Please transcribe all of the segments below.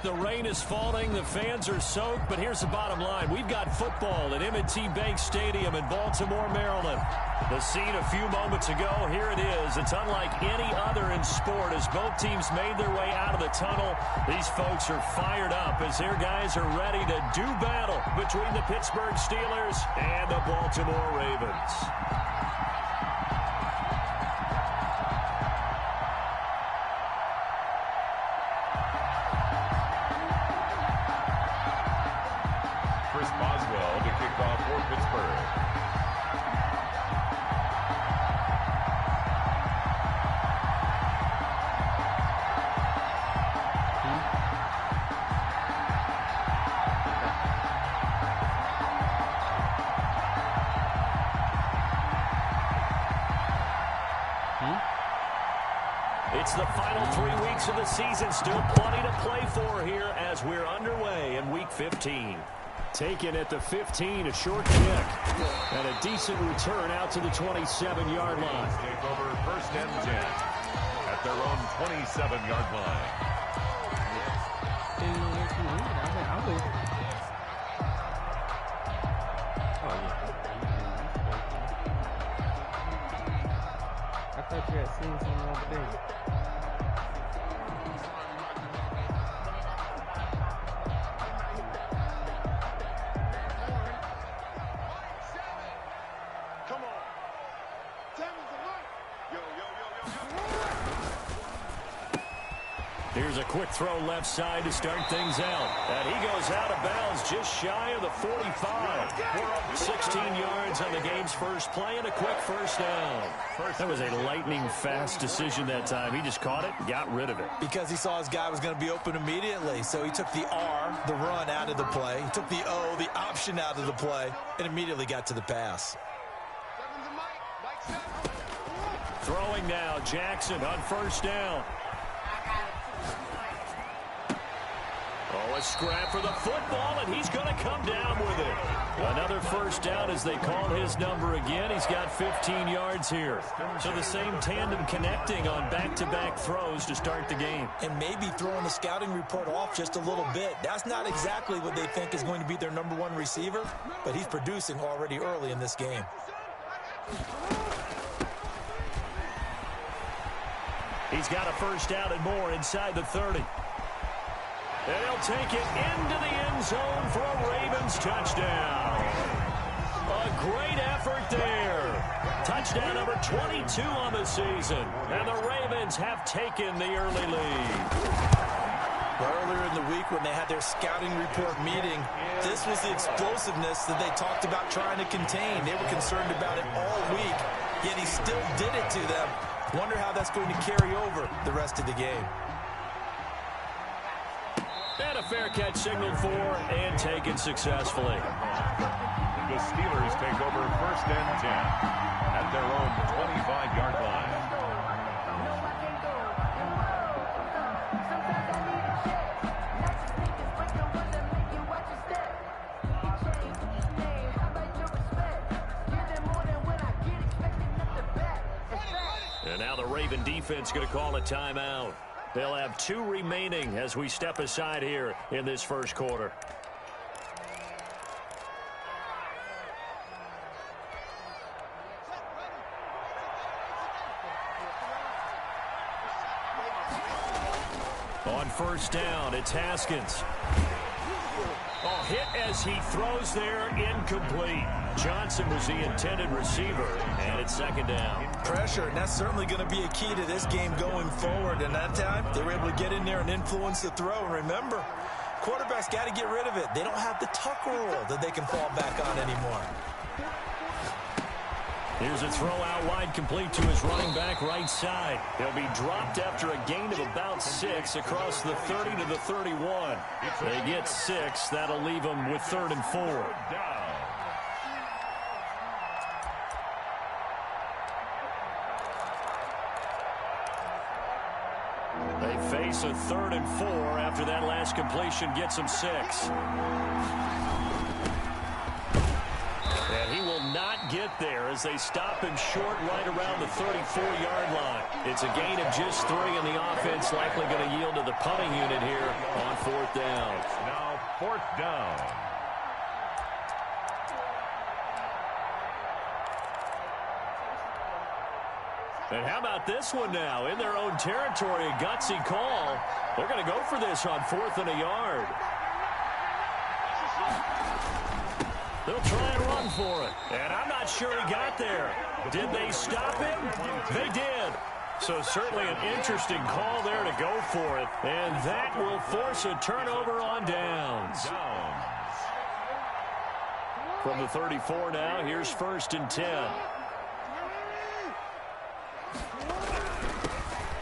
The rain is falling. The fans are soaked. But here's the bottom line. We've got football at M&T Bank Stadium in Baltimore, Maryland. The scene a few moments ago, here it is. It's unlike any other in sport as both teams made their way out of the tunnel. These folks are fired up as their guys are ready to do battle between the Pittsburgh Steelers and the Baltimore Ravens. It's the final 3 weeks of the season. Still plenty to play for here as we're underway in Week 15. Taken at the 15, a short kick. And a decent return out to the 27-yard line. Take over first and 10 at their own 27-yard line. I thought you had seen something over there. Here's a quick throw left side to start things out. And he goes out of bounds just shy of the 45. 16 yards on the game's first play and a quick first down. That was a lightning-fast decision that time. He just caught it and got rid of it. Because he saw his guy was going to be open immediately. So he took the R, the run, out of the play. He took the O, the option, out of the play, and immediately got to the pass. Throwing now, Jackson on first down. Oh, a scrap for the football, and he's going to come down with it. Another first down as they call his number again. He's got 15 yards here. So the same tandem connecting on back-to-back throws to start the game. And maybe throwing the scouting report off just a little bit. That's not exactly what they think is going to be their number one receiver, but he's producing already early in this game. He's got a first down and more inside the 30. And he'll take it into the end zone for a Ravens touchdown. A great effort there. Touchdown number 22 on the season. And the Ravens have taken the early lead. Earlier in the week when they had their scouting report meeting, this was the explosiveness that they talked about trying to contain. They were concerned about it all week, yet he still did it to them. Wonder how that's going to carry over the rest of the game. And a fair catch signaled for and taken successfully. The Steelers take over first and 10 at their own 25-yard line. And now the Raven defense going to call a timeout. They'll have 2 remaining as we step aside here in this first quarter. On first down, it's Haskins. Oh, hit as he throws there, incomplete. Johnson was the intended receiver, and it's second down. Pressure, and that's certainly going to be a key to this game going forward. And that time, they were able to get in there and influence the throw. And remember, quarterbacks got to get rid of it. They don't have the tuck rule that they can fall back on anymore. Here's a throw out wide, complete to his running back right side. He'll be dropped after a gain of about 6 across the 30 to the 31. They get 6. That'll leave them with 3rd and 4. They face a 3rd and 4 after that last completion gets them 6. And he will not get there as they stop him short right around the 34-yard line. It's a gain of just 3, and the offense likely going to yield to the punting unit here on 4th down. Now 4th down. And how about this one now? In their own territory, a gutsy call. They're going to go for this on 4th and a yard. They'll try and run for it. And I'm not sure he got there. Did they stop him? They did. So certainly an interesting call there to go for it. And that will force a turnover on downs. From the 34 now, here's 1st and 10.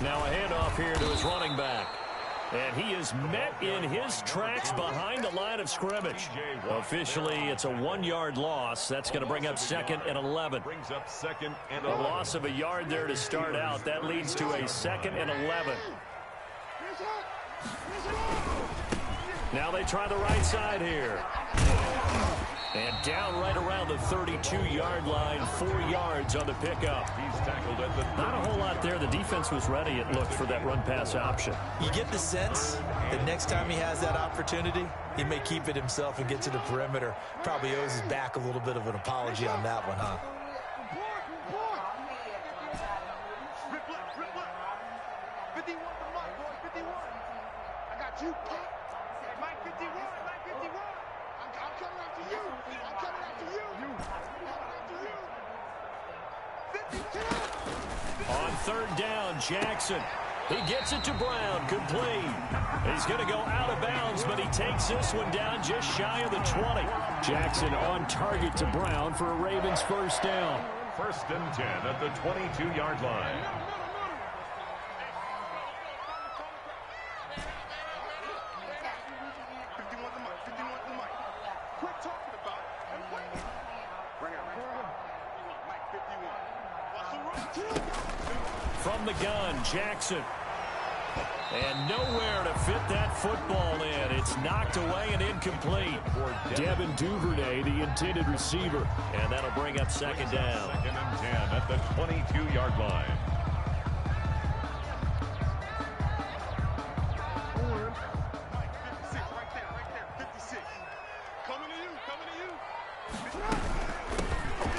Now a handoff here to his running back. And he is met in his tracks behind the line of scrimmage. Officially, it's a 1-yard loss. That's going to bring up 2nd and 11. Brings up 2nd and 11. A loss of a yard there to start out. That leads to a 2nd and 11. Now they try the right side here. And down right around the 32-yard line, 4 yards on the pickup. He's tackled at the Not a whole lot there. The defense was ready, it looked, for that run-pass option. You get the sense that next time he has that opportunity, he may keep it himself and get to the perimeter. Probably owes his back a little bit of an apology on that one, huh? On 3rd down, Jackson. He gets it to Brown, complete. He's going to go out of bounds, but he takes this one down just shy of the 20. Jackson on target to Brown for a Ravens 1st down. 1st and 10 at the 22-yard line. From the gun, Jackson. And nowhere to fit that football in. It's knocked away and incomplete. Devin Duvernay, the intended receiver. And that'll bring up 2nd down. 2nd and 10 at the 22-yard line.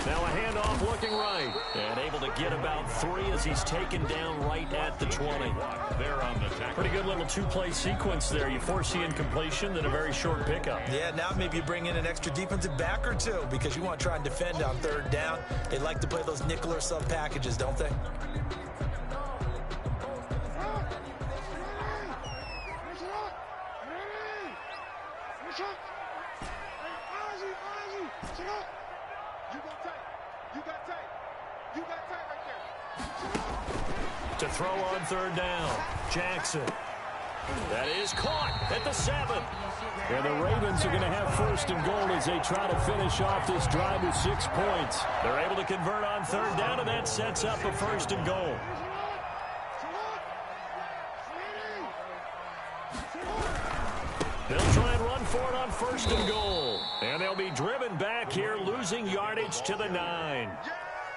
Now a handoff looking right. And able to get about 3 as he's taken down right at the 20. They're on the tackle. Pretty good little 2-play sequence there. You force the incompletion, then a very short pickup. Yeah, now maybe you bring in an extra defensive back or 2 because you want to try and defend on 3rd down. They like to play those nickel or sub packages, don't they? To throw on 3rd down, Jackson. That is caught at the 7. And the Ravens are going to have 1st and goal as they try to finish off this drive with 6 points. They're able to convert on 3rd down, and that sets up a 1st and goal. They'll try and run for it on 1st and goal. And they'll be driven back here, losing yardage to the 9.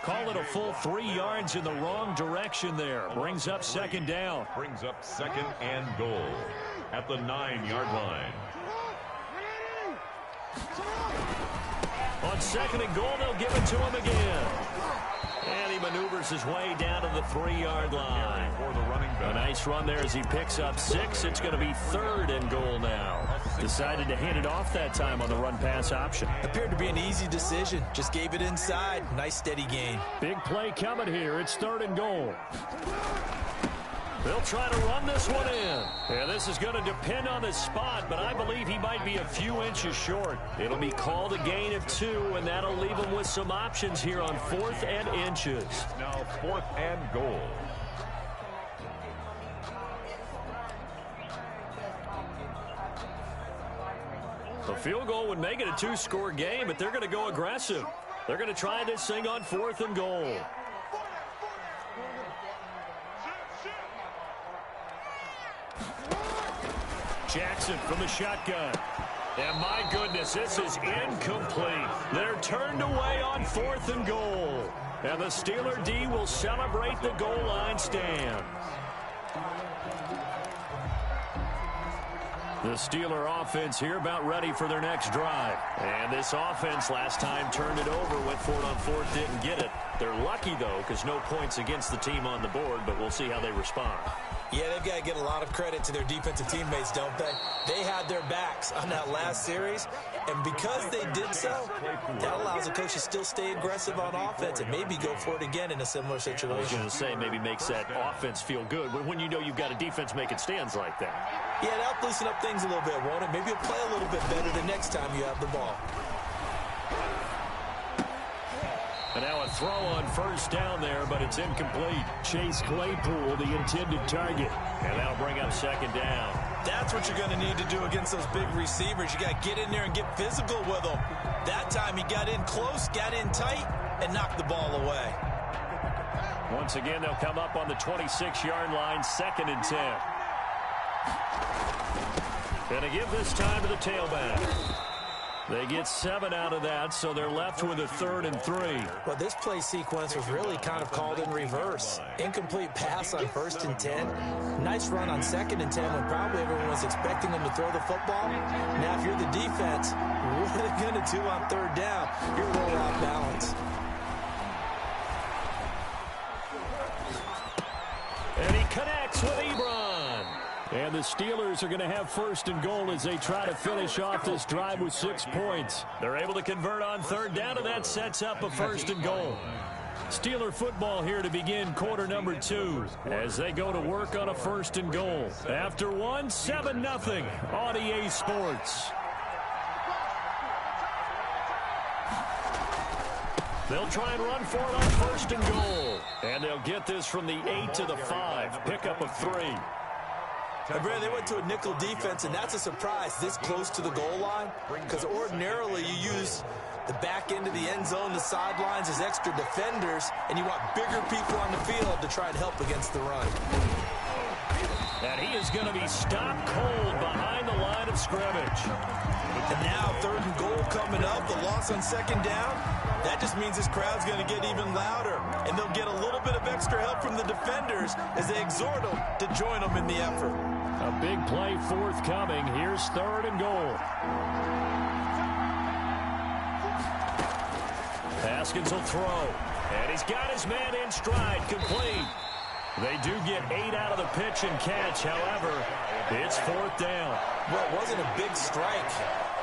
Call it a full 3 yards in the wrong direction there. Brings up 2nd down. Brings up 2nd and goal at the 9-yard line. On 2nd and goal, they'll give it to him again. And he maneuvers his way down to the 3-yard line. For the running back. A nice run there as he picks up 6. It's going to be 3rd and goal now. Decided to hand it off that time on the run-pass option. Appeared to be an easy decision. Just gave it inside. Nice steady gain. Big play coming here. It's 3rd and goal. They'll try to run this one in. And this is going to depend on his spot, but I believe he might be a few inches short. It'll be called a gain of 2, and that'll leave him with some options here on 4th and inches. Now 4th and goal. A field goal would make it a 2-score game, but they're going to go aggressive. They're going to try this thing on 4th and goal. Jackson from the shotgun. And my goodness, this is incomplete. They're turned away on 4th and goal. And the Steeler D will celebrate the goal line stand. The Steeler offense here about ready for their next drive. And this offense last time turned it over, went for it on 4th, didn't get it. They're lucky, though, because no points against the team on the board, but we'll see how they respond. Yeah, they've got to give a lot of credit to their defensive teammates, don't they? They had their backs on that last series, and because they did so, that allows the coach to still stay aggressive on offense and maybe go for it again in a similar situation. I was going to say maybe makes that offense feel good, but when you know you've got a defense making stands like that. Yeah, that'll loosen up things a little bit, won't it? Maybe you'll play a little bit better the next time you have the ball. And now a throw on 1st down there, but it's incomplete. Chase Claypool, the intended target. And that'll bring up 2nd down. That's what you're going to need to do against those big receivers. You got to get in there and get physical with them. That time he got in close, got in tight, and knocked the ball away. Once again, they'll come up on the 26-yard line, 2nd and 10. Going to give this time to the tailback. They get 7 out of that, so they're left with a 3rd and 3. Well, this play sequence was really kind of called in reverse. Incomplete pass on 1st and 10. Nice run on 2nd and 10 when probably everyone was expecting them to throw the football. Now, if you're the defense, what are they going to do on 3rd down? You're a little off balance. And he connects with Ebron. And the Steelers are going to have 1st and goal as they try to finish off this drive with 6 points. They're able to convert on 3rd down, and that sets up a 1st and goal. Steeler football here to begin quarter number 2 as they go to work on a 1st and goal. After 1, 7-0 on EA Sports. They'll try and run for it on 1st and goal. And they'll get this from the 8 to the 5. Pickup of 3. And Brad, they went to a nickel defense, and that's a surprise this close to the goal line, because ordinarily you use the back end of the end zone, the sidelines as extra defenders, and you want bigger people on the field to try and help against the run. And he is going to be stopped cold behind the line of scrimmage. And now 3rd and goal coming up, the loss on 2nd down. That just means this crowd's going to get even louder, and they'll get a little bit of extra help from the defenders as they exhort them to join them in the effort. A big play forthcoming. Here's 3rd and goal. Haskins will throw, and he's got his man in stride, complete. They do get 8 out of the pitch and catch. However, it's 4th down. Well, it wasn't a big strike,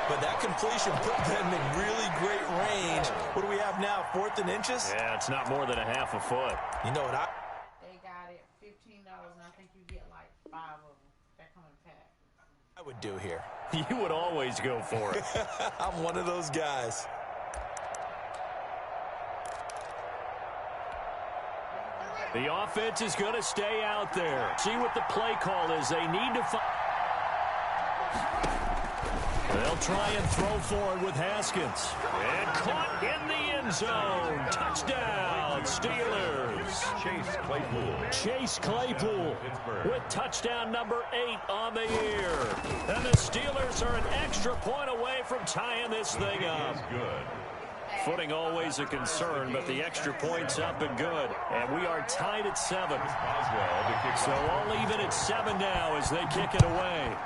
but that completion put them in really great range. What do we have now, 4th and inches? Yeah, it's not more than a half a foot. You know what They got it $15, and I think you get like 5 of them. That come in pack. I would do here? You would always go for it. I'm one of those guys. The offense is going to stay out there. See what the play call is. They need to find. They'll try and throw forward with Haskins. And caught in the end zone. Touchdown, Steelers. Chase Claypool. Chase Claypool with touchdown number 8 on the year. And the Steelers are an extra point away from tying this thing up. Good. Footing always a concern, but the extra point's up and good. And we are tied at 7. So I'll leave it at 7 now as they kick it away.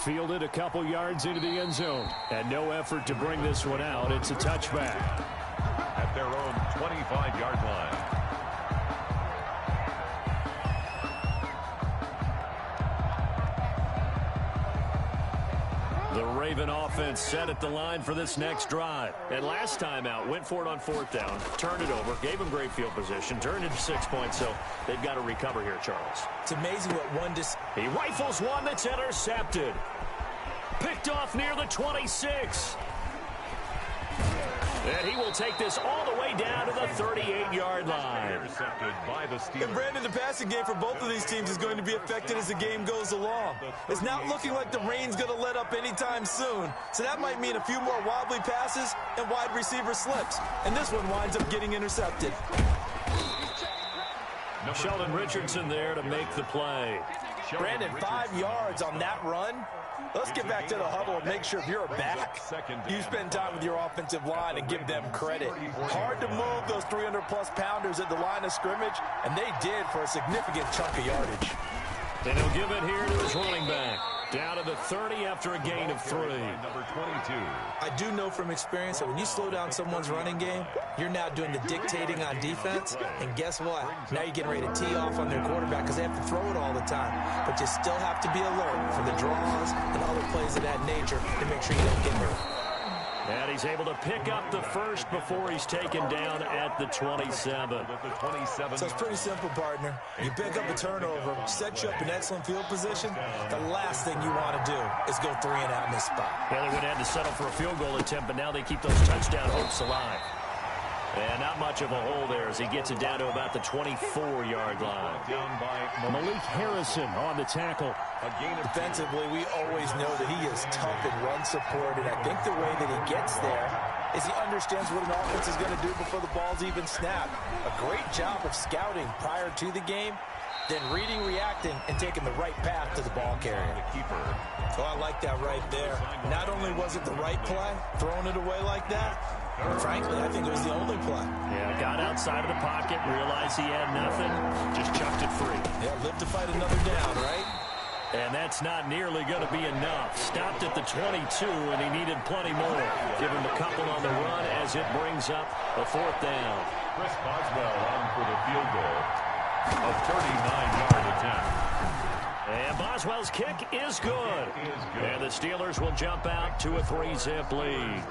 Fielded a couple yards into the end zone. And no effort to bring this one out. It's a touchback. At their own 25-yard line. The Raven offense set at the line for this next drive. And last time out, went for it on 4th down, turned it over, gave them great field position, turned it to 6 points, so they've got to recover here, Charles. It's amazing what one He rifles one that's intercepted. Picked off near the 26. And he will take this all the way down to the 38-yard line. Intercepted by the Steelers. And Brandon, the passing game for both of these teams is going to be affected as the game goes along. It's not looking like the rain's going to let up anytime soon. So that might mean a few more wobbly passes and wide receiver slips. And this one winds up getting intercepted. Sheldon Richardson there to make the play. Brandon, 5 yards on that run. Let's get back to the huddle and make sure if you're a back, you spend time with your offensive line and give them credit. Hard to move those 300-plus pounders at the line of scrimmage, and they did for a significant chunk of yardage. And he'll give it here to his running back. Down to the 30 after a gain of 3. Number 22. I do know from experience that when you slow down someone's running game, you're now doing the dictating on defense. And guess what? Now you're getting ready to tee off on their quarterback because they have to throw it all the time. But you still have to be alert for the draws and other plays of that nature to make sure you don't get hurt. And he's able to pick up the first before he's taken down at the 27. So it's pretty simple, partner. You pick up a turnover, set you up in excellent field position. The last thing you want to do is go 3 and out in this spot. Yeah, they would have had to settle for a field goal attempt, but now they keep those touchdown hopes alive. And not much of a hole there as he gets it down to about the 24-yard line. Down by Malik Harrison on the tackle. Defensively, we always know that he is tough and run support, and I think the way that he gets there is he understands what an offense is going to do before the ball's even snapped. A great job of scouting prior to the game, then reading, reacting, and taking the right path to the ball carrier. So I like that right there. Not only was it the right play, throwing it away like that, but frankly, I think it was the only play. Yeah, got outside of the pocket, realized he had nothing, just chucked it free. Yeah, live to fight another down, right? And that's not nearly going to be enough. Stopped at the 22, and he needed plenty more. Give him a couple on the run as it brings up a 4th down. Chris Boswell on for the field goal. A 39-yard attempt. And Boswell's kick is good. And the Steelers will jump out to a 3-zip lead.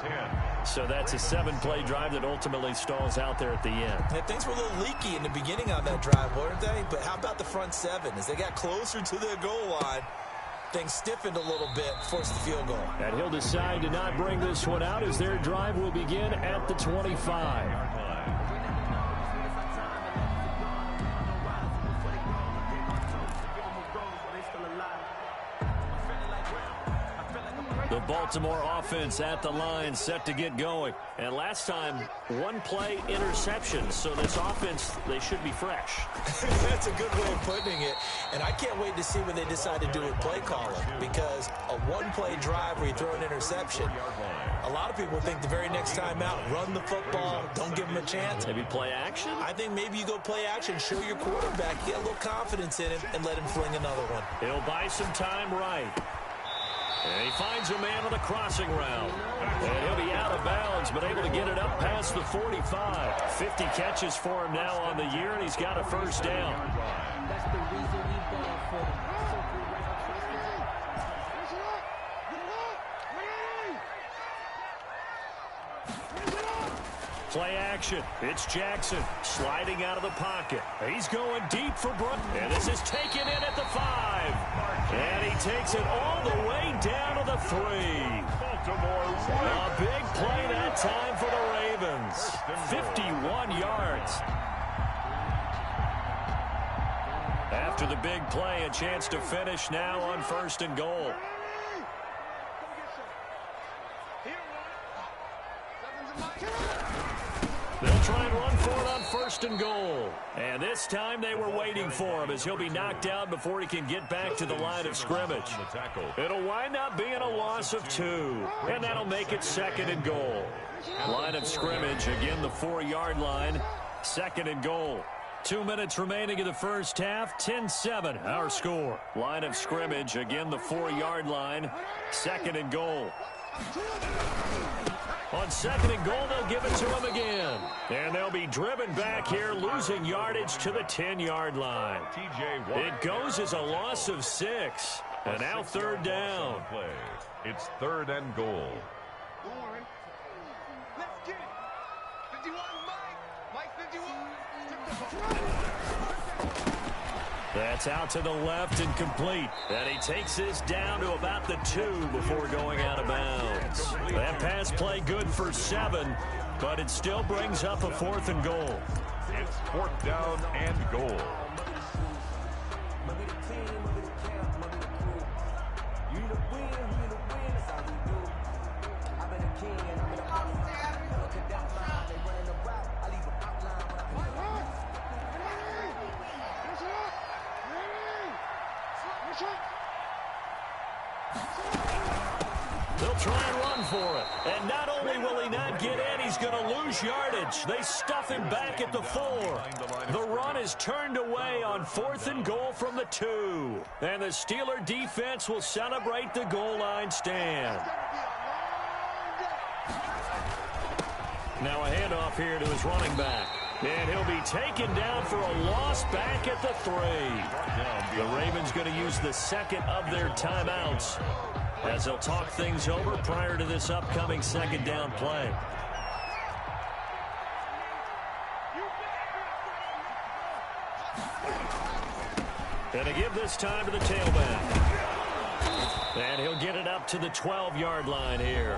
So that's a 7-play drive that ultimately stalls out there at the end. Yeah, things were a little leaky in the beginning on that drive, weren't they? But how about the front 7? As they got closer to their goal line, things stiffened a little bit, forced the field goal. And he'll decide to not bring this one out as their drive will begin at the 25. The Baltimore offense at the line, set to get going. And last time, 1-play interception. So this offense, they should be fresh. That's a good way of putting it. And I can't wait to see when they decide to do with play calling. Because a 1-play drive where you throw an interception, a lot of people think the very next time out, run the football, don't give them a chance. Maybe play action? I think maybe you go play action, show your quarterback, get a little confidence in him, and let him fling another one. He'll buy some time right. And he finds a man on the crossing route. And he'll be out of bounds, but able to get it up past the 45. 50 catches for him now on the year, and he's got a 1st down. That's the reason we bought for them. Play action. It's Jackson sliding out of the pocket. He's going deep for Brook. And this is taken in at the 5. And he takes it all the way down to the 3. A big play that time for the Ravens. 51 yards. After the big play, a chance to finish now on 1st and goal. They'll try and run for it on 1st and goal. And this time they were waiting for him as he'll be knocked out before he can get back to the line of scrimmage. It'll wind up being a loss of 2. And that'll make it 2nd and goal. Line of scrimmage, again the 4-yard line. 2nd and goal. 2 minutes remaining in the first half. 10-7 our score. Line of scrimmage, again the 4-yard line. 2nd and goal. On 2nd and goal, they'll give it to him again. And they'll be driven back here, losing yardage to the 10-yard line. It goes as a loss of 6. And now 3rd down. It's 3rd and goal. That's out to the left and complete. And he takes this down to about the 2 before going out of bounds. That pass play good for 7, but it still brings up a 4th and goal. It's 4th down and goal. for it. And not only will he not get in, he's going to lose yardage. They stuff him back at the 4. The run is turned away on 4th and goal from the 2. And the Steeler defense will celebrate the goal line stand. Now a handoff here to his running back. And he'll be taken down for a loss back at the 3. The Ravens going to use the second of their timeouts as they'll talk things over prior to this upcoming second down play. And to give this time to the tailback. And he'll get it up to the 12-yard line here.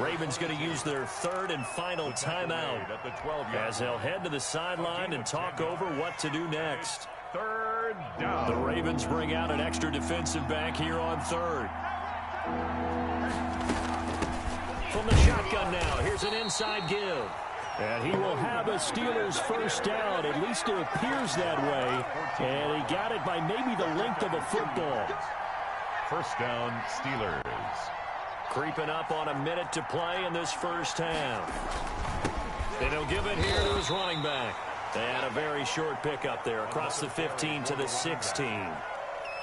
Ravens going to use their third and final timeout as they'll head to the sideline and talk over what to do next. Third down. The Ravens bring out an extra defensive back here on third. From the shotgun now, here's an inside give. And he will have a Steelers first down. At least it appears that way. And he got it by maybe the length of a football. First down, Steelers. Creeping up on a minute to play in this first half. And he'll give it here to his running back. And a very short pickup there across the 15 to the 16.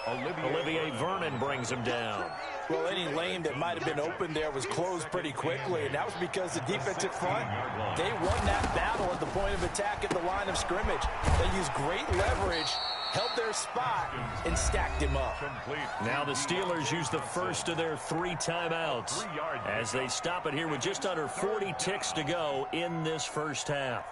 Olivier Vernon brings him down. Well, any lane that might have been open there was closed pretty quickly, and that was because the defensive front, they won that battle at the point of attack at the line of scrimmage. They used great leverage, held their spot, and stacked him up. Now the Steelers use the first of their 3 timeouts as they stop it here with just under 40 ticks to go in this first half.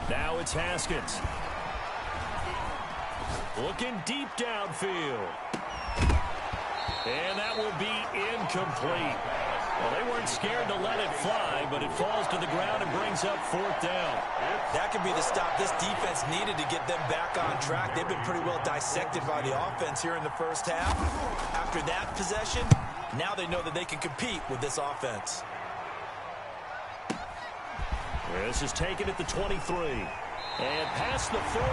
Now it's Haskins. Looking deep downfield. And that will be incomplete. Well, they weren't scared to let it fly, but it falls to the ground and brings up 4th down. That could be the stop this defense needed to get them back on track. They've been pretty well dissected by the offense here in the first half. After that possession, now they know that they can compete with this offense. This is taken at the 23. And past the 40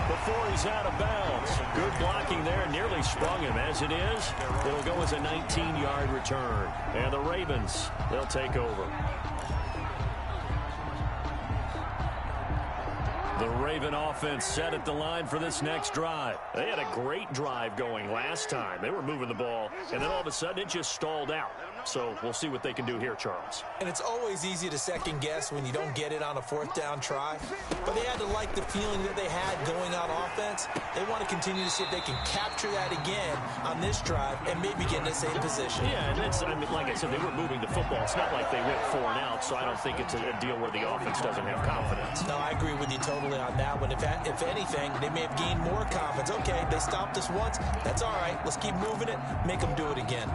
before he's out of bounds. Good blocking there. Nearly sprung him. As it is, it'll go as a 19-yard return. And the Ravens, they'll take over. The Raven offense set at the line for this next drive. They had a great drive going last time. They were moving the ball, and then all of a sudden it just stalled out. So we'll see what they can do here, Charles. And it's always easy to second guess when you don't get it on a 4th down try. But they had to like the feeling that they had going on offense. They want to continue to see if they can capture that again on this drive and maybe get in the same position. Yeah, and that's, I mean, like I said, they were moving the football. It's not like they went 4 and out, so I don't think it's a deal where the offense doesn't have confidence. No, I agree with you totally on that one. If anything, they may have gained more confidence. Okay, they stopped us once. That's all right. Let's keep moving it. Make them do it again.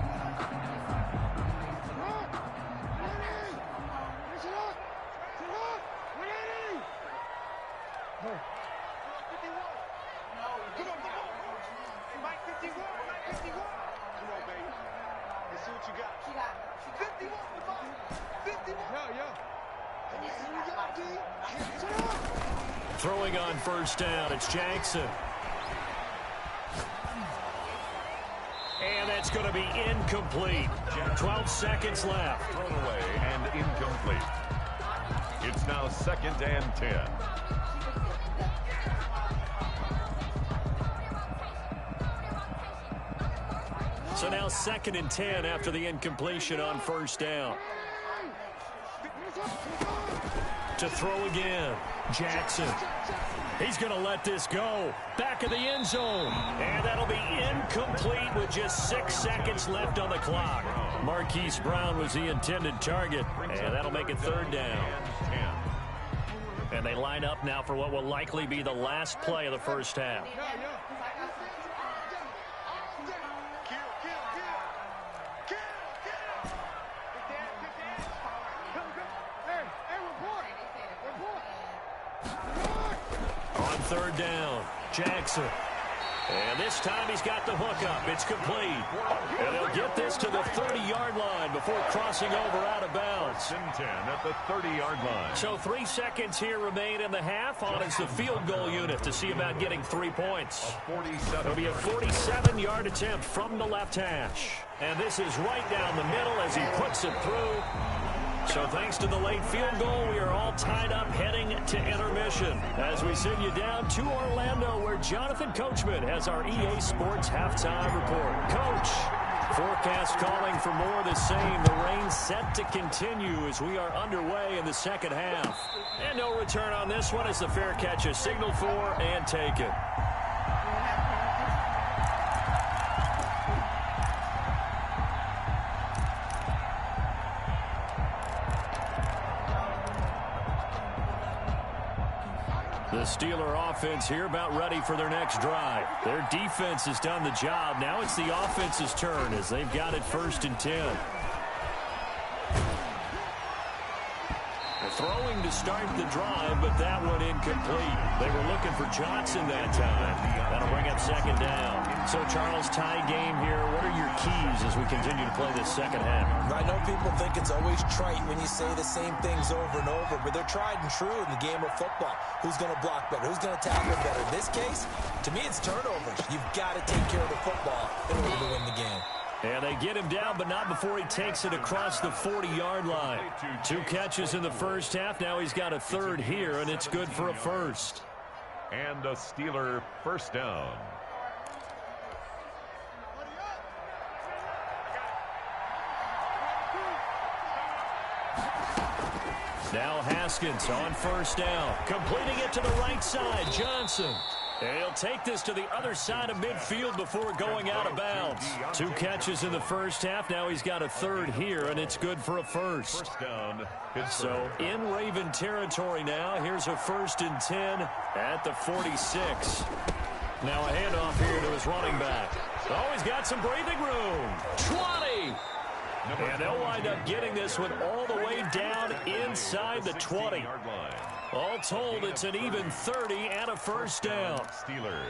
Throwing on first down, it's Jackson. And that's going to be incomplete. 12 seconds left. Thrown away and incomplete. It's now 2nd and 10. So now 2nd and 10 after the incompletion on first down. To throw again, Jackson. He's going to let this go. Back of the end zone. And that'll be incomplete with just 6 seconds left on the clock. Marquise Brown was the intended target. And that'll make it 3rd down. And they line up now for what will likely be the last play of the first half. On 3rd down, Jackson. And this time he's got the hook up. It's complete. And they'll get this to the 30-yard line before crossing over out of bounds. 10 at the 30-yard line. So 3 seconds here remain in the half. On is the field goal unit to see about getting 3 points. It'll be a 47-yard attempt from the left hash. And this is right down the middle as he puts it through. So thanks to the late field goal, we are all tied up heading to intermission as we send you down to Orlando where Jonathan Coachman has our EA Sports halftime report. Coach, forecast calling for more of the same. The rain set to continue as we are underway in the second half. And no return on this one as the fair catch is signaled for and taken. The Steeler offense here about ready for their next drive. Their defense has done the job. Now it's the offense's turn as they've got it 1st and 10. Throwing to start the drive, but that one incomplete. They were looking for Johnson that time. That'll bring up 2nd down. So, Charles, tie game here. What are your keys as we continue to play this second half? I know people think it's always trite when you say the same things over and over, but they're tried and true in the game of football. Who's going to block better? Who's going to tackle better? In this case, to me, it's turnovers. You've got to take care of the football in order to win the game. And they get him down, but not before he takes it across the 40-yard line. 2 catches in the first half. Now he's got a 3rd here, and it's good for a 1st. And a Steeler 1st down. Now Haskins on 1st down. Completing it to the right side. Johnson. And he'll take this to the other side of midfield before going out of bounds. 2 catches in the first half. Now he's got a 3rd here, and it's good for a 1st. 1st down. So in Raven territory now. Here's a 1st and 10 at the 46. Now a handoff here to his running back. Oh, he's got some breathing room. 20. And they'll wind up getting this one all the way down inside the 20. All told, it's an even 30 and a 1st down. Steelers.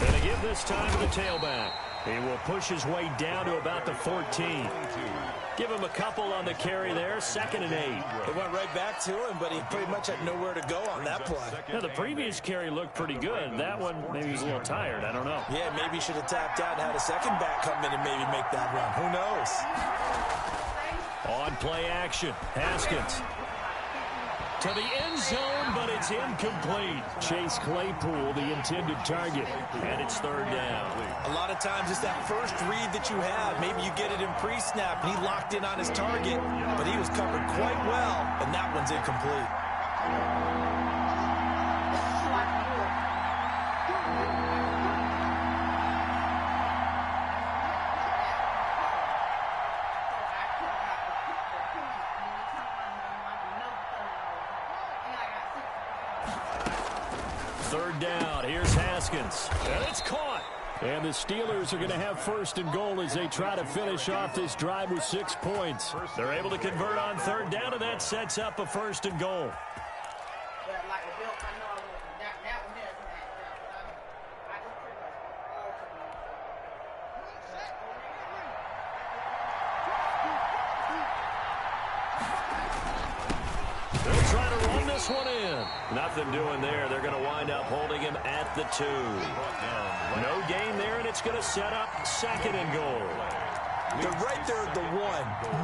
And to give this time to the tailback. He will push his way down to about the 14. Give him a couple on the carry there. 2nd and 8. It went right back to him, but he pretty much had nowhere to go on that play. Now, the previous carry looked pretty good. That one, maybe he's a little tired. I don't know. Yeah, maybe he should have tapped out and had a second back come in and maybe make that run. Who knows? On play action. Haskins. To the end zone, but it's incomplete. Chase Claypool, the intended target, and it's 3rd down. A lot of times it's that first read that you have. Maybe you get it in pre-snap, and he locked in on his target, but he was covered quite well, and that one's incomplete. And it's caught. And the Steelers are going to have 1st and goal as they try to finish off this drive with 6 points. They're able to convert on 3rd down, and that sets up a 1st and goal. They'll try to run this one in. Nothing doing there. They're going to wind up holding him at the 2. No gain there, and it's going to set up 2nd and goal. They're right there at the 1.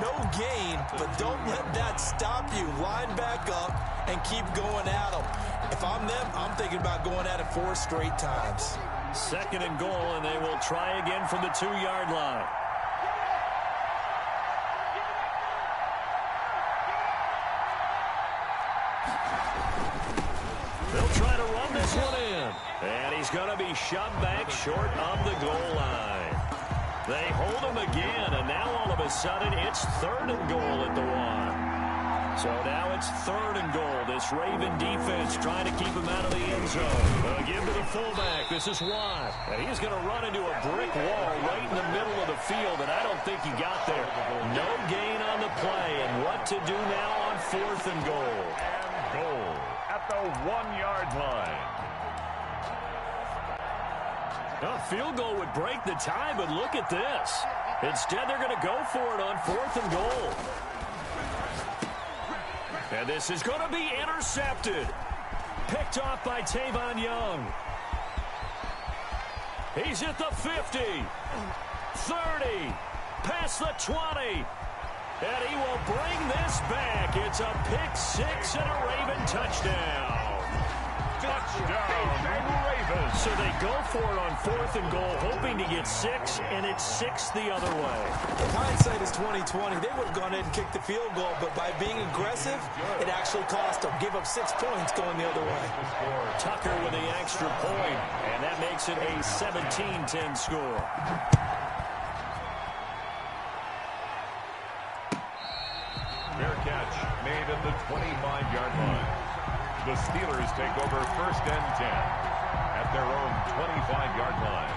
No gain, but don't let that stop you. Line back up and keep going at them. If I'm them, I'm thinking about going at it 4 straight times. 2nd and goal, and they will try again from the 2-yard line. They'll try to run this one in. And he's going to be shoved back short of the goal line. They hold him again, and now all of a sudden it's 3rd and goal at the 1. So now it's 3rd and goal. This Raven defense trying to keep him out of the end zone. Give to the fullback. This is Watt. And he's going to run into a brick wall right in the middle of the field, and I don't think he got there. No gain on the play. And what to do now on 4th and goal? And goal at the 1-yard line. A field goal would break the tie, but look at this. Instead, they're going to go for it on 4th and goal. And this is going to be intercepted. Picked off by Tavon Young. He's at the 50, 30, past the 20. And he will bring this back. It's a pick 6 and a Raven touchdown. Touchdown, Ravens. So they go for it on 4th and goal, hoping to get 6, and it's 6 the other way. Hindsight is 20/20. They would have gone ahead and kicked the field goal, but by being aggressive, it actually cost them. Give up 6 points going the other way. Tucker with the extra point, and that makes it a 17-10 score. Fair catch made at the 25-yard line. The Steelers take over 1st and 10 at their own 25-yard line.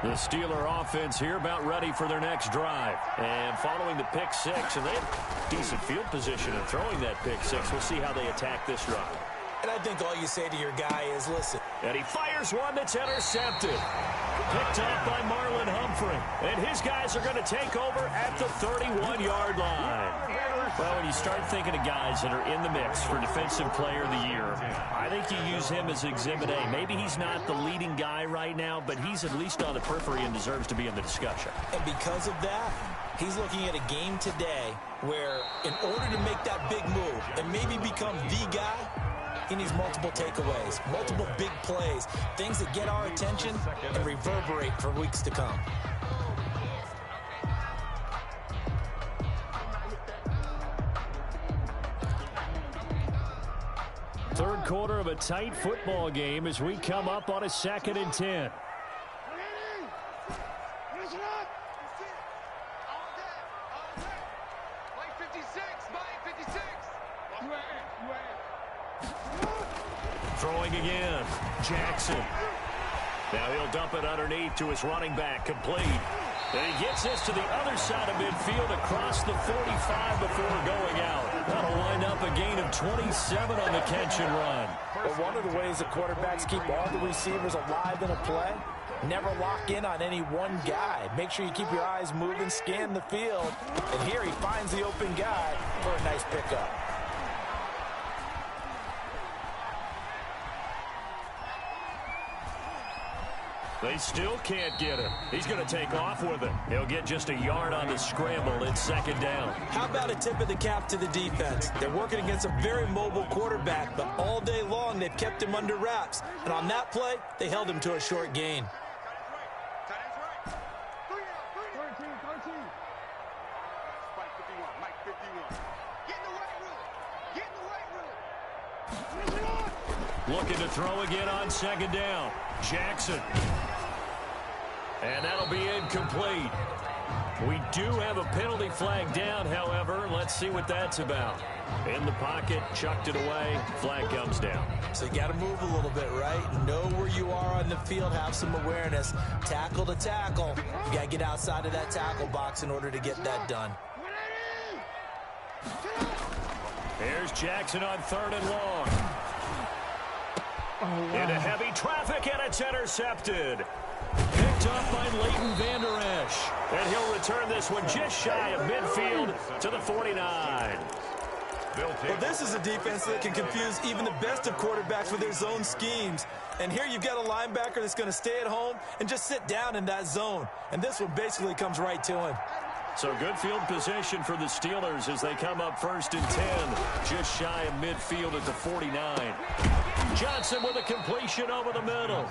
The Steeler offense here about ready for their next drive. And following the pick 6, and they have decent field position in throwing that pick 6. We'll see how they attack this drive. And I think all you say to your guy is, listen. And he fires one that's intercepted. Picked off by Marlon Humphrey. And his guys are going to take over at the 31-yard line. Well, when you start thinking of guys that are in the mix for Defensive Player of the Year, I think you use him as Exhibit A. Maybe he's not the leading guy right now, but he's at least on the periphery and deserves to be in the discussion. And because of that, he's looking at a game today where in order to make that big move and maybe become the guy, he needs multiple takeaways, multiple big plays, things that get our attention and reverberate for weeks to come. Third quarter of a tight football game as we come up on a 2nd and 10. Throwing again. Jackson. Now he'll dump it underneath to his running back. Complete. And he gets this to the other side of midfield across the 45 before going out. That'll wind up a gain of 27 on the catch and run. Well, one of the ways that quarterbacks keep all the receivers alive in a play, never lock in on any one guy. Make sure you keep your eyes moving, scan the field. And here he finds the open guy for a nice pickup. They still can't get him. He's going to take off with it. He'll get just a yard on the scramble. It's 2nd down. How about a tip of the cap to the defense? They're working against a very mobile quarterback, but all day long they've kept him under wraps. And on that play, they held him to a short gain. Looking to throw again on 2nd down. Jackson. And that'll be incomplete. We do have a penalty flag down, however. Let's see what that's about. In the pocket, chucked it away. Flag comes down. So you got to move a little bit, right? Know where you are on the field. Have some awareness. Tackle to tackle. You got to get outside of that tackle box in order to get that done. Here's Jackson on 3rd and long. Into heavy traffic, and it's intercepted. Picked up by Leighton Vander Esch. And he'll return this one just shy of midfield to the 49. Well, this is a defense that can confuse even the best of quarterbacks with their zone schemes. And here you've got a linebacker that's going to stay at home and just sit down in that zone. And this one basically comes right to him. So good field position for the Steelers as they come up 1st and 10, just shy of midfield at the 49. Johnson with a completion over the middle.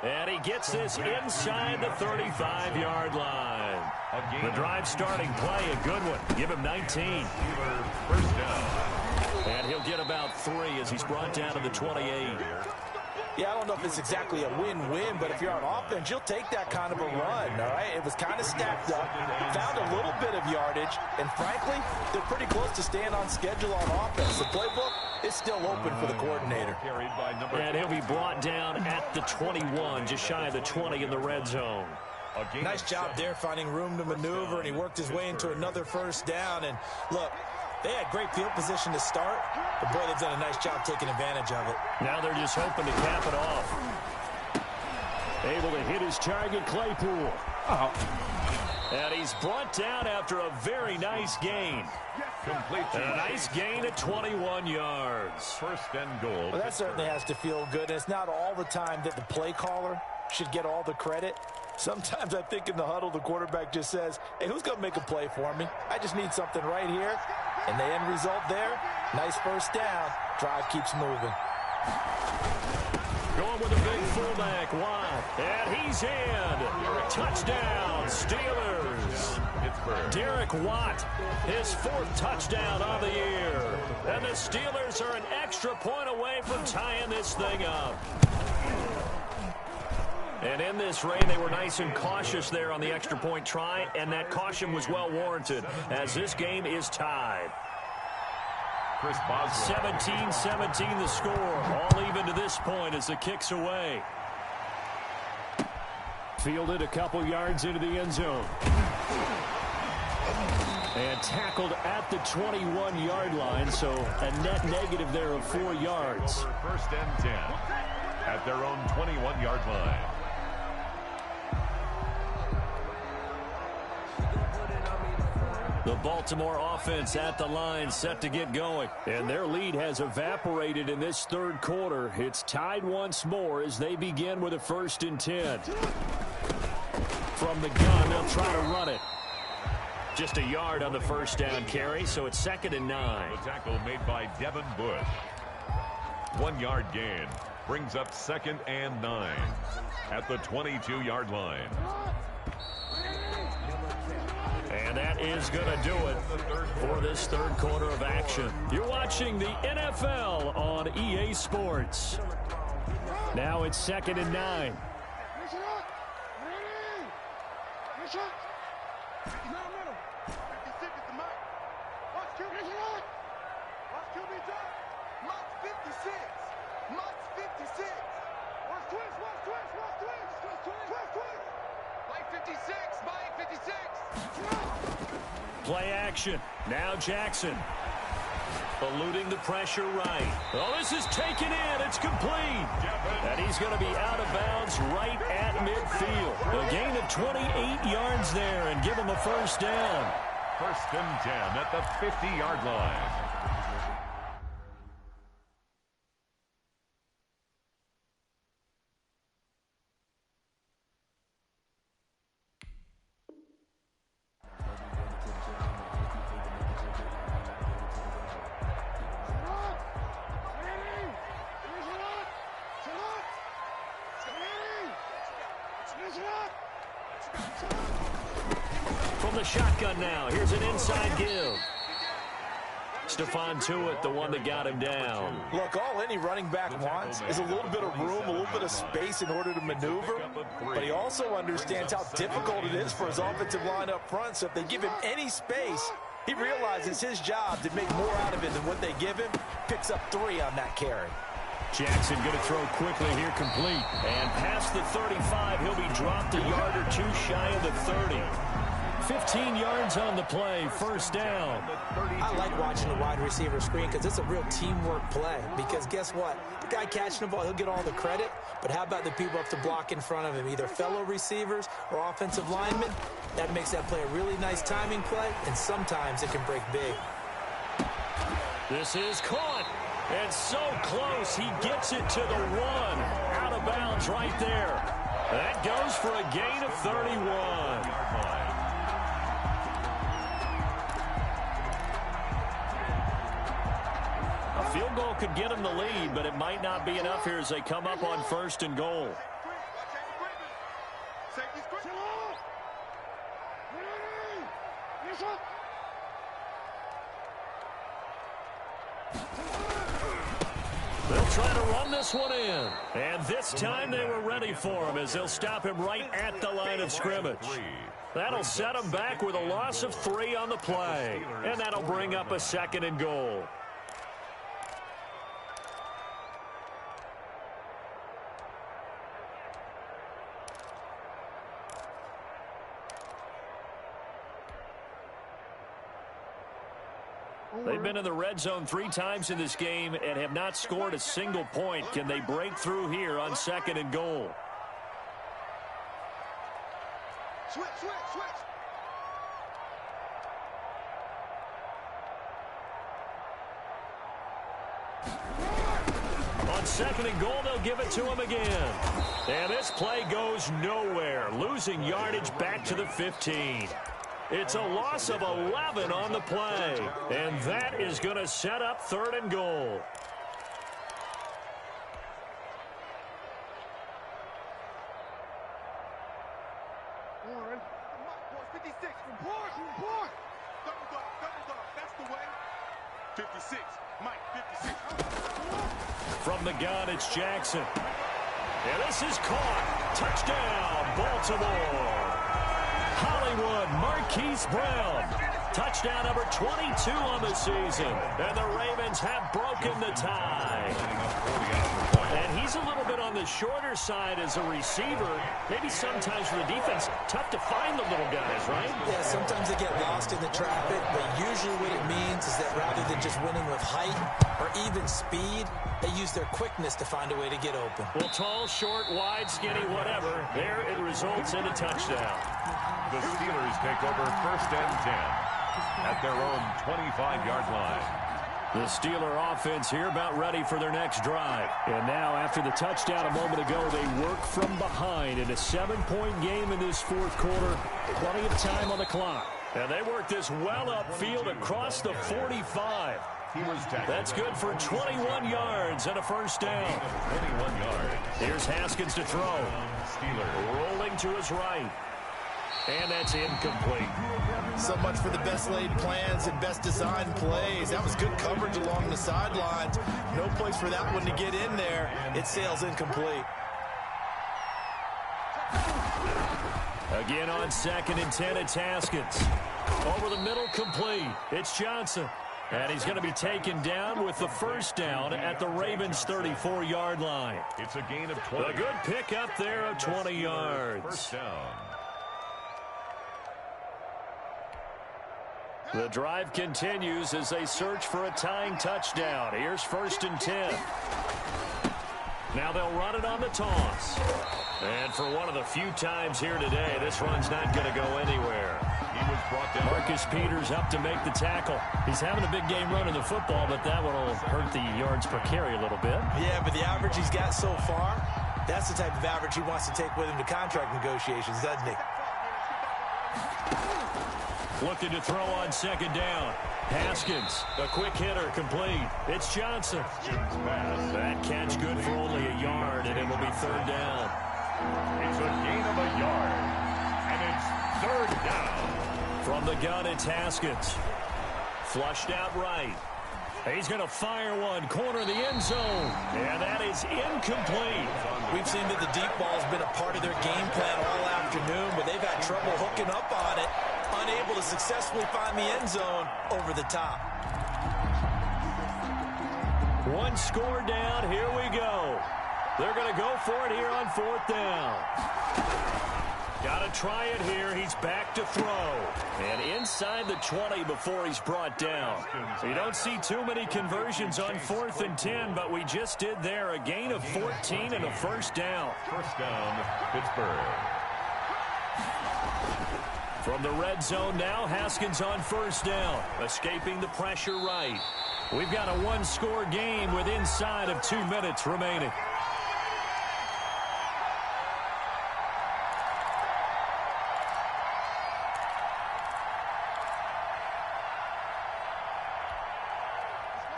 And he gets this inside the 35-yard line. The drive starting play, a good one. Give him 19. First down. And he'll get about 3 as he's brought down to the 28. Yeah, I don't know if it's exactly a win-win, but if you're on offense, you'll take that kind of a run, all right? It was kind of stacked up, found a little bit of yardage, and frankly, they're pretty close to staying on schedule on offense. The playbook is still open for the coordinator. And he'll be brought down at the 21, just shy of the 20 in the red zone. Nice job there finding room to maneuver, and he worked his way into another first down. And look, they had great field position to start, but boy, they've done a nice job taking advantage of it. Now they're just hoping to cap it off. Able to hit his target, Claypool. And he's brought down after a very nice gain. And a nice gain at 21 yards. First and goal. Well, that certainly has to feel good. And it's not all the time that the play caller should get all the credit. Sometimes I think in the huddle, the quarterback just says, hey, who's going to make a play for me? I just need something right here. And the end result there, nice first down. Drive keeps moving. Going with a big fullback, Watt. And he's in. Touchdown, Steelers. Derek Watt, his 4th touchdown of the year. And the Steelers are an extra point away from tying this thing up. And in this rain, they were nice and cautious there on the extra point try, and that caution was well warranted as this game is tied. 17-17 the score, all even to this point as the kick's away. Fielded a couple yards into the end zone. And tackled at the 21-yard line, so a net negative there of 4 yards. First and 10 at their own 21-yard line. The Baltimore offense at the line, set to get going. And their lead has evaporated in this third quarter. It's tied once more as they begin with a 1st and 10. From the gun, they'll try to run it. Just a yard on the first down carry, so it's 2nd and 9. The tackle made by Devin Bush. 1-yard gain brings up 2nd and 9 at the 22-yard line. And that is going to do it for this third quarter of action. You're watching the NFL on EA Sports. Now it's 2nd and 9. Play action. Now Jackson. Eluding the pressure right. Oh, this is taken in. It's complete. And he's going to be out of bounds right at midfield. A gain of 28 yards there and give him a first down. 1st and 10 at the 50-yard line. From the shotgun now, here's an inside give. Stephon Tuitt, the one that got him down. Look, all any running back wants is a little bit of room, a little bit of space in order to maneuver. But he also understands how difficult it is for his offensive line up front. So if they give him any space, he realizes his job to make more out of it than what they give him. Picks up 3 on that carry. Jackson going to throw quickly here, complete. And past the 35, he'll be dropped a yard or 2 shy of the 30. 15 yards on the play, first down. I like watching the wide receiver screen because it's a real teamwork play. Because guess what? The guy catching the ball, he'll get all the credit. But how about the people up to block in front of him, either fellow receivers or offensive linemen? That makes that play a really nice timing play, and sometimes it can break big. This is caught. And so close, he gets it to the 1. Out of bounds right there. That goes for a gain of 31. A field goal could get him the lead, but it might not be enough here as they come up on 1st and goal. They'll try to run this one in. And this time they were ready for him as they'll stop him right at the line of scrimmage. That'll set him back with a loss of 3 on the play. And that'll bring up a 2nd and goal. They've been in the red zone 3 times in this game and have not scored a single point. Can they break through here on 2nd and goal? Switch. On 2nd and goal, they'll give it to him again. And this play goes nowhere, losing yardage back to the 15. It's a loss of 11 on the play, and that is going to set up 3rd and goal. Warren, 56 from Board. Double up, that's the way. 56, Mike, 56. From the gun, it's Jackson. And this is caught. Touchdown, Baltimore. Hollywood Marquise Brown. Touchdown number 22 on the season. And the Ravens have broken the tie. And he's a little bit on the shorter side as a receiver. Maybe sometimes for the defense, tough to find the little guys, right? Yeah, sometimes they get lost in the traffic, but usually what it means is that rather than just winning with height or even speed, they use their quickness to find a way to get open. Well, tall, short, wide, skinny, whatever, there it results in a touchdown. The Steelers take over 1st and 10 at their own 25-yard line. The Steeler offense here about ready for their next drive. And now after the touchdown a moment ago, they work from behind in a 7-point game in this 4th quarter. Plenty of time on the clock. And they work this well upfield across the 45. That's good for 21 yards and a 1st down. 21 yards. Here's Haskins to throw. Steelers Rolling to his right. And that's incomplete. So much for the best laid plans and best designed plays. That was good coverage along the sidelines. No place for that one to get in there. It sails incomplete. Again on 2nd and 10, it's Haskins. Over the middle, complete. It's Johnson. And he's going to be taken down with the 1st down at the Ravens' 34-yard line. It's a gain of 20. A good pickup there of 20 yards. 1st down. The drive continues as they search for a tying touchdown. Here's 1st and 10. Now they'll run it on the toss. And for one of the few times here today, this run's not going to go anywhere. He was brought down. Marcus Peters up to make the tackle. He's having a big game running the football, but that one will hurt the yards per carry a little bit. Yeah, but the average he's got so far, that's the type of average he wants to take with him to contract negotiations, doesn't he? Looking to throw on 2nd down. Haskins, a quick hitter, complete. It's Johnson. That catch good for only a yard, and it will be 3rd down. It's a gain of a yard, and it's 3rd down. From the gun, it's Haskins. Flushed out right. He's going to fire one, corner of the end zone, and that is incomplete. We've seen that the deep ball's been a part of their game plan all afternoon, but they've had trouble hooking up on it, unable to successfully find the end zone over the top. One score down, here we go. They're going to go for it here on 4th down. Got to try it here. He's back to throw. And inside the 20 before he's brought down. You don't see too many conversions on 4th and 10, but we just did there. A gain of 14 and a 1st down. 1st down, Pittsburgh. From the red zone now, Haskins on 1st down. Escaping the pressure right. We've got a 1-score game with inside of 2 minutes remaining.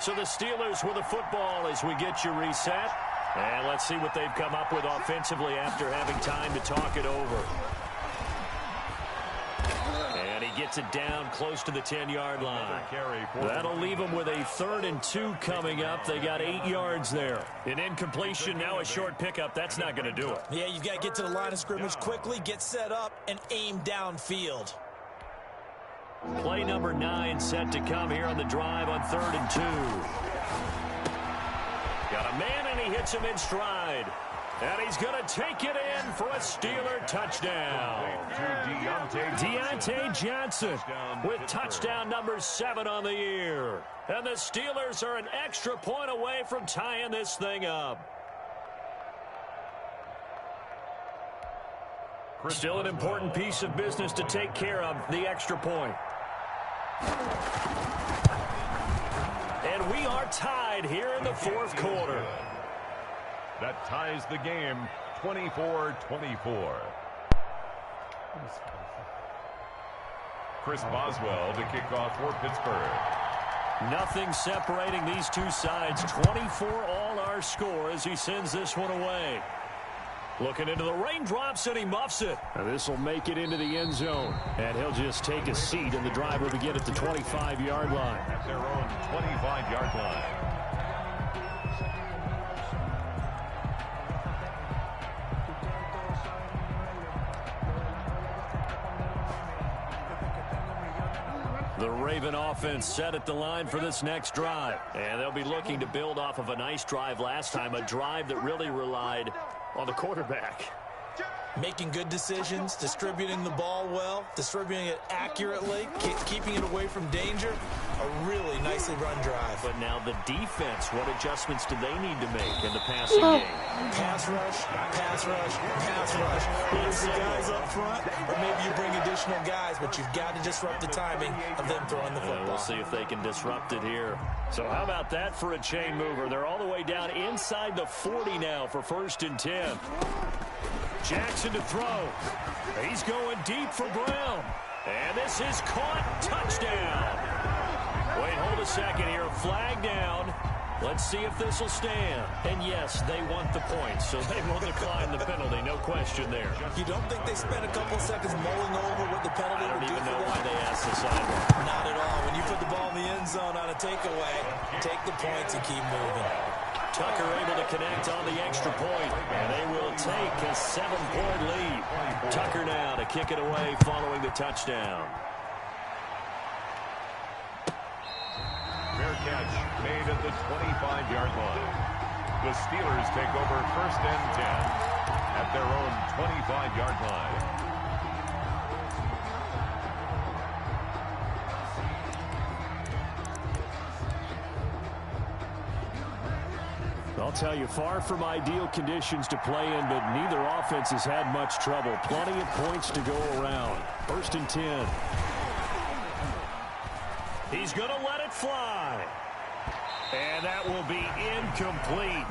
So the Steelers with the football as we get you reset. And let's see what they've come up with offensively after having time to talk it over. And he he gets it down close to the 10-yard line. That'll leave him with a 3rd and 2 coming up. They got 8 yards there. An incompletion, now a short pickup. That's not going to do it. Yeah, you've got to get to the line of scrimmage quickly, get set up, and aim downfield. Play number 9 set to come here on the drive on 3rd and 2. Got a man, and he hits him in stride. And he's going to take it in for a Steeler touchdown. Deontay Johnson with touchdown number 7 on the year. And the Steelers are an extra point away from tying this thing up. Still an important piece of business to take care of, the extra point. And we are tied here in the 4th quarter. That ties the game 24-24. Chris Boswell to kick off for Pittsburgh. Nothing separating these two sides. 24 all our score as he sends this one away. Looking into the raindrops, and he muffs it. And this will make it into the end zone. And he'll just take a seat, and the drive will begin at the 25-yard line. At their own 25-yard line. The Raven offense set at the line for this next drive. And they'll be looking to build off of a nice drive last time, a drive that really relied on the quarterback. Making good decisions, distributing the ball well, distributing it accurately, keeping it away from danger. A really nicely run drive. But now the defense, what adjustments do they need to make in the passing game? Pass rush, pass rush, pass rush. Either the guys up front, or maybe you bring additional guys, but you've got to disrupt the timing of them throwing the football. We'll see if they can disrupt it here. So how about that for a chain mover? They're all the way down inside the 40 now for 1st and 10. Jackson to throw. He's going deep for Brown. And this is caught. Touchdown. Wait, hold a second here. Flag down. Let's see if this will stand. And yes, they want the points, so they will decline the penalty. No question there. You don't think they spent a couple seconds mulling over what the penalty would do? I don't even know why they asked the sideline. Not at all. When you put the ball in the end zone on a takeaway, take the points and keep moving. Tucker able to connect on the extra point, and they will take a 7-point lead. Tucker now to kick it away following the touchdown. Fair catch made at the 25-yard line. The Steelers take over 1st and 10 at their own 25-yard line. I'll tell you, far from ideal conditions to play in, but neither offense has had much trouble. Plenty of points to go around. 1st and 10. He's going to let it fly. And that will be incomplete.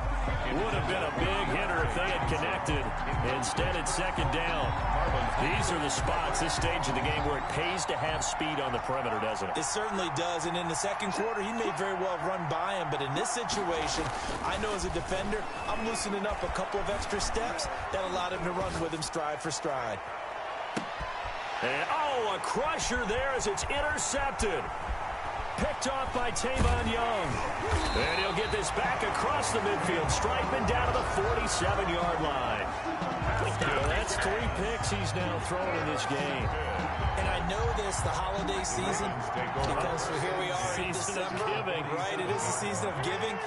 Would have been a big hitter if they had connected. Instead, it's 2nd down. These are the spots, this stage of the game, where it pays to have speed on the perimeter, doesn't it? It certainly does. And in the 2nd quarter, he may very well have run by him. But in this situation, I know as a defender, I'm loosening up a couple of extra steps that allowed him to run with him stride for stride. And, a crusher there as it's intercepted. Picked off by Tavon Young. And he'll get this back across the midfield. Striping down to the 47-yard line. Well, that's 3 picks he's now thrown in this game. And I know this, the holiday season, because here we are in December. Giving. Right, it is the season of giving.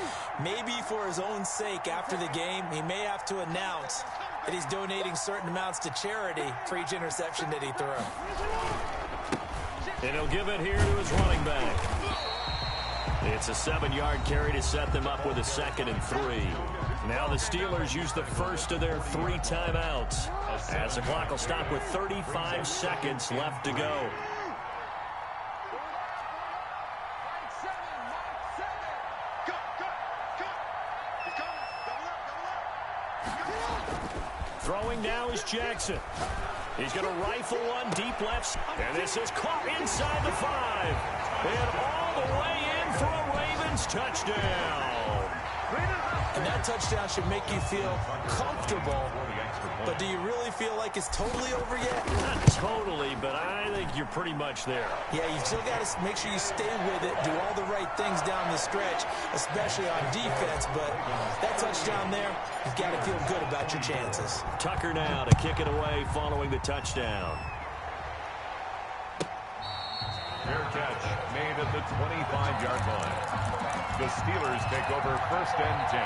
Maybe for his own sake after the game, he may have to announce that he's donating certain amounts to charity for each interception that he threw. And he'll give it here to his running back. It's a 7-yard carry to set them up with a 2nd and 3. Now the Steelers use the first of their 3 timeouts as the clock will stop with 35 seconds left to go. Throwing now is Jackson. He's going to rifle one deep left. And this is caught inside the 5. And all the way in for a Ravens touchdown. And that touchdown should make you feel comfortable But do you really feel like it's totally over yet? Not totally, but I think you're pretty much there. Yeah, you still got to make sure you stay with it, do all the right things down the stretch, especially on defense. But that touchdown there, you've got to feel good about your chances. Tucker now to kick it away following the touchdown. Fair catch made at the 25-yard line. The Steelers take over first and 10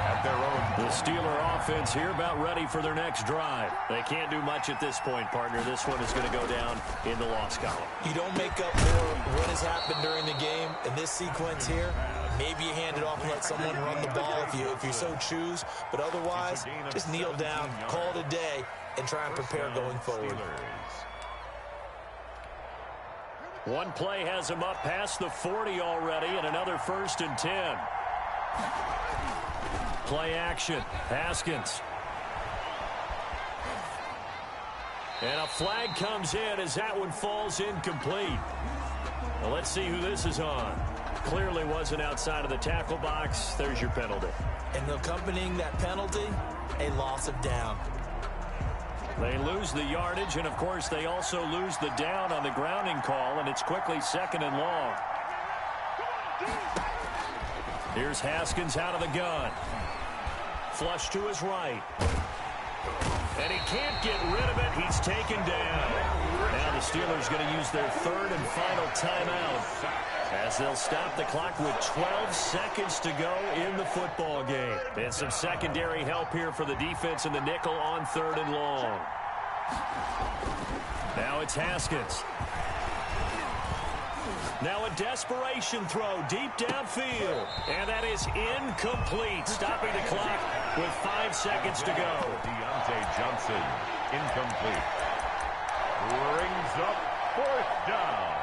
at their own. The Steeler offense here about ready for their next drive. They can't do much at this point, partner. This one is going to go down in the loss column. You don't make up for what has happened during the game in this sequence here. Maybe you hand it off and let someone run the ball if you so choose. But otherwise, just kneel down, call it a day, and try and prepare going forward. One play has him up past the 40 already, and another first and 10. Play action. Haskins. And a flag comes in as that one falls incomplete. Well, let's see who this is on. Clearly wasn't outside of the tackle box. There's your penalty. And accompanying that penalty, a loss of down. They lose the yardage, and, of course, they also lose the down on the grounding call, and it's quickly second and long. Here's Haskins out of the gun. Flush to his right. And he can't get rid of it. He's taken down. Now the Steelers going to use their third and final timeout as they'll stop the clock with 12 seconds to go in the football game. And some secondary help here for the defense in the nickel on third and long. Now it's Haskins. Now a desperation throw deep downfield. And that is incomplete. Stopping the clock with 5 seconds to go. Deontay Johnson, incomplete. Brings up fourth down.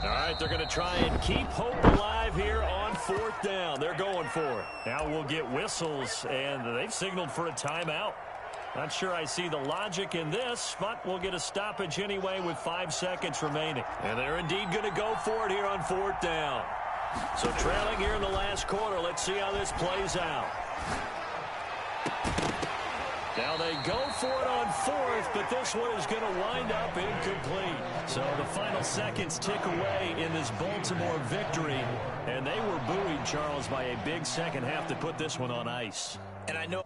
All right, they're going to try and keep hope alive here on fourth down. They're going for it. Now we'll get whistles, and they've signaled for a timeout. Not sure I see the logic in this, but we'll get a stoppage anyway with 5 seconds remaining. And they're indeed going to go for it here on fourth down. So trailing here in the last quarter, let's see how this plays out. Now they go for it on fourth, but this one is going to wind up incomplete. So the final seconds tick away in this Baltimore victory, and they were buoyed, Charles, by a big second half to put this one on ice. And I know